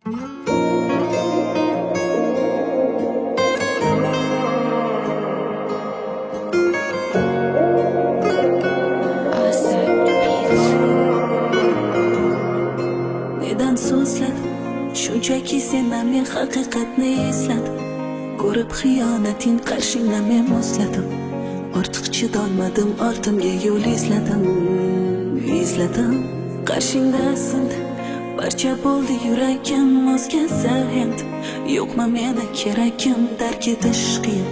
Nedan so'zladi shunchaki sendan men haqiqatni esladim. Ko'rib xiyonating qarshingdan men muzladim. Ortiq chidolmadim, ortimga yo'l izladim. Qarshingda sindi barcha bo'ldi yuragim, o'zgasi endi yo'qman meni keragim. Dark etish qiyin,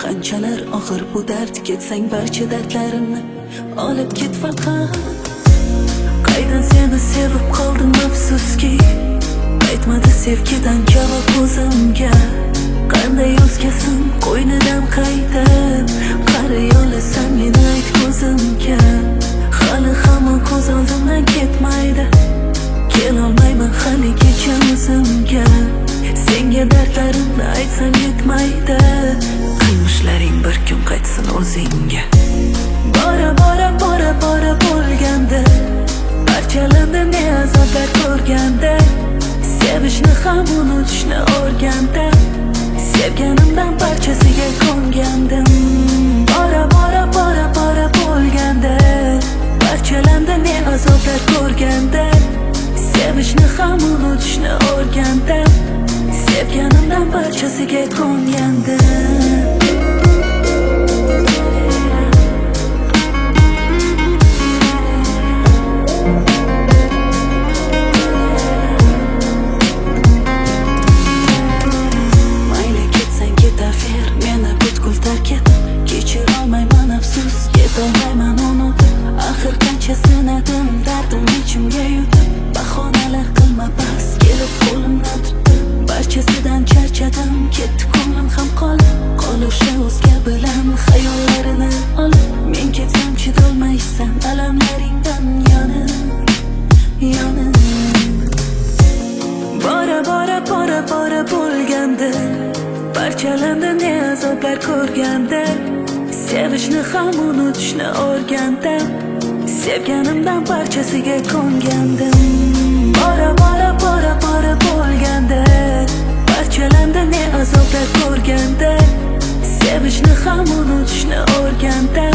qanchalar og'ir bu dard. Ketsang barcha dardlarimni olib ket faqat. Qaydan seni sevib qoldim afsuski, aytmadi sevgidan javob o'zimga. Qanday o'zgasin qo'ynidan qaytib, qari yo'lasam meni ayt ko'zimga. Hali hamon ko'z oldimdan ketmaydi, kelolmayman haligacha o'zimga. Senga dardlarimni aytsam yetmaydi, qilmishlaring bir kun qaytsin o'zingga. Bora bo'lganda, parchalandi ne azoblar ko'rganda, sevishni ham unutishni o'rganda, sevganimdan parchasiga ko'ngandim. Bora bo'lganda, parchalandi ne azoblar ko'rganda, sevishni ham unutishni o'rganda, sevganimdan parchasiga ko'ngandim. Kechirolmayman afsus, yetolmayman unutib. Axir qancha sinadim, dardim ichimga yutib. Bahonalar qilma bas, kelib qo'limdan tutdi. Barchasidan charchadim, ketdi ko'nglim ham qolib. Qolishni o'zga bilan xayollarini olib. Men ketsam chidolmaysan alamlaringdan yonib. Bora bo'lganda, parchalandi ne azoblar ko'rganda, sevishni ham unutishni o'rganda, sevganimdan parchasiga ko'ngandim. Bora bo'lganda, parchalandi ne azoblar ko'rganda, sevishni ham unutishni o'rganda,